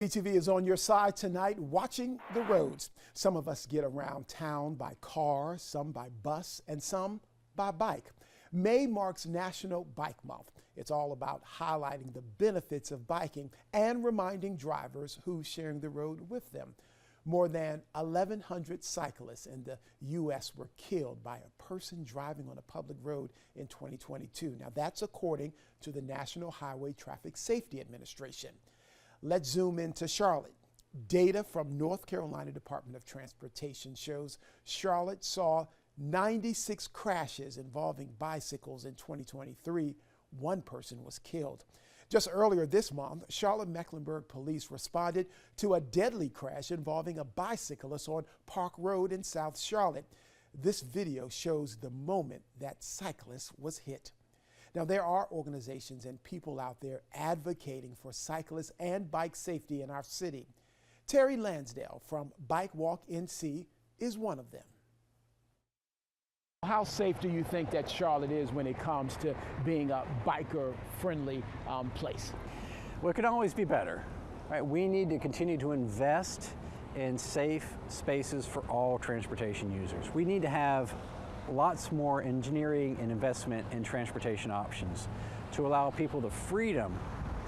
BTV is on your side tonight, watching the roads. Some of us get around town by car, some by bus, and some by bike. May marks National Bike Month. It's all about highlighting the benefits of biking and reminding drivers who's sharing the road with them. More than 1,100 cyclists in the U.S. were killed by a person driving on a public road in 2022. Now, that's according to the National Highway Traffic Safety Administration. Let's zoom into Charlotte. Data from North Carolina Department of Transportation shows Charlotte saw 96 crashes involving bicycles in 2023. One person was killed. Just earlier this month, Charlotte-Mecklenburg police responded to a deadly crash involving a bicyclist on Park Road in South Charlotte. This video shows the moment that cyclist was hit. Now, there are organizations and people out there advocating for cyclists and bike safety in our city. Terry Lansdale from Bike Walk NC is one of them. How safe do you think that Charlotte is when it comes to being a biker-friendly place? Well, it could always be better. Right? We need to continue to invest in safe spaces for all transportation users. We need to have lots more engineering and investment in transportation options to allow people the freedom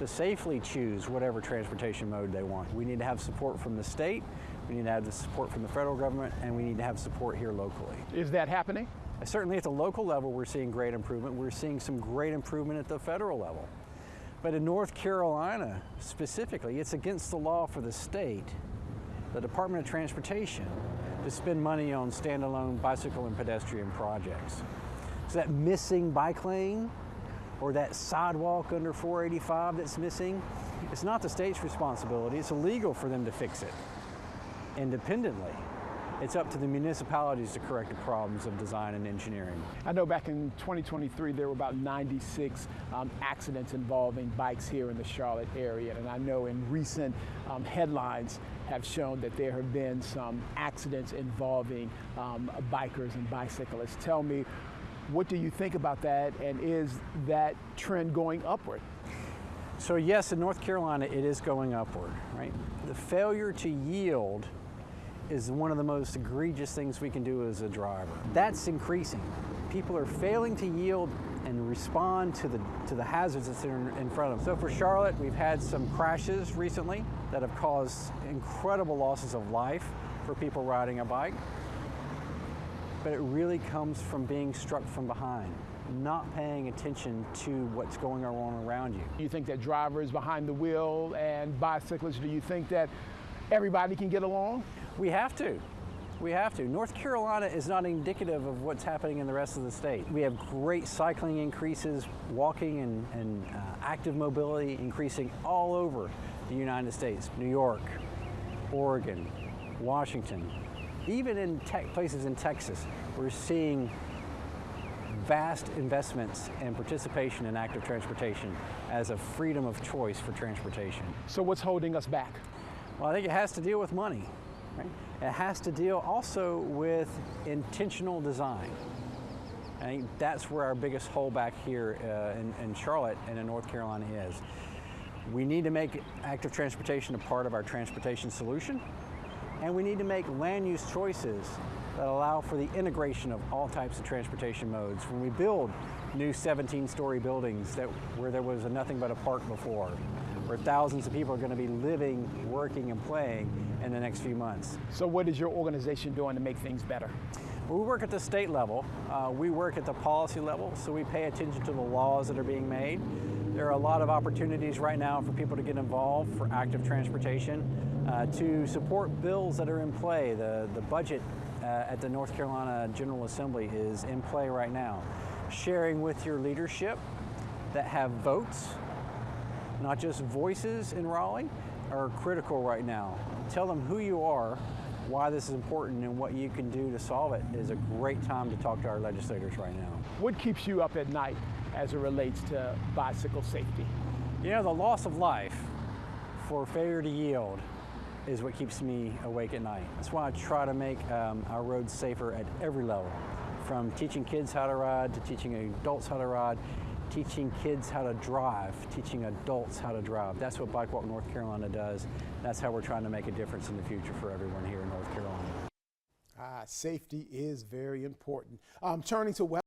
to safely choose whatever transportation mode they want. We need to have support from the state, we need to have the support from the federal government, and we need to have support here locally. Is that happening? Certainly at the local level, we're seeing great improvement. We're seeing some great improvement at the federal level. But in North Carolina specifically, it's against the law for the state, the Department of Transportation, to spend money on standalone bicycle and pedestrian projects. So that missing bike lane or that sidewalk under 485 that's missing, it's not the state's responsibility. It's illegal for them to fix it independently. It's up to the municipalities to correct the problems of design and engineering. I know back in 2023 there were about 96 accidents involving bikes here in the Charlotte area, and I know in recent headlines have shown that there have been some accidents involving bikers and bicyclists. Tell me, what do you think about that, and is that trend going upward? So yes, in North Carolina it is going upward, right? The failure to yield is one of the most egregious things we can do as a driver. That's increasing. People are failing to yield and respond to the hazards that's in front of them. So for Charlotte, we've had some crashes recently that have caused incredible losses of life for people riding a bike. But it really comes from being struck from behind, not paying attention to what's going on around you. Do you think that drivers behind the wheel and bicyclists, do you think that everybody can get along? We have to. We have to. North Carolina is not indicative of what's happening in the rest of the state. We have great cycling increases, walking and active mobility increasing all over the United States. New York, Oregon, Washington, even in places in Texas, we're seeing vast investments and participation in active transportation as a freedom of choice for transportation. So what's holding us back? Well, I think it has to deal with money. Right? It has to deal also with intentional design. I think that's where our biggest holdback here in Charlotte and in North Carolina is. We need to make active transportation a part of our transportation solution, and we need to make land use choices that allow for the integration of all types of transportation modes. When we build new 17-story buildings where there was nothing but a park before, where thousands of people are going to be living, working, and playing in the next few months. So what is your organization doing to make things better? Well, we work at the state level. We work at the policy level, so we pay attention to the laws that are being made. There are a lot of opportunities right now for people to get involved for active transportation, to support bills that are in play. The budget at the North Carolina General Assembly is in play right now. Sharing with your leadership that have votes, not just voices in Raleigh, are critical right now. Tell them who you are, why this is important, and what you can do to solve it is a great time to talk to our legislators right now. What keeps you up at night as it relates to bicycle safety? You know, the loss of life for failure to yield is what keeps me awake at night. That's why I try to make our roads safer at every level, from teaching kids how to ride to teaching adults how to ride, teaching kids how to drive, teaching adults how to drive. That's what Bike Walk North Carolina does. That's how we're trying to make a difference in the future for everyone here in North Carolina. Safety is very important. Turning to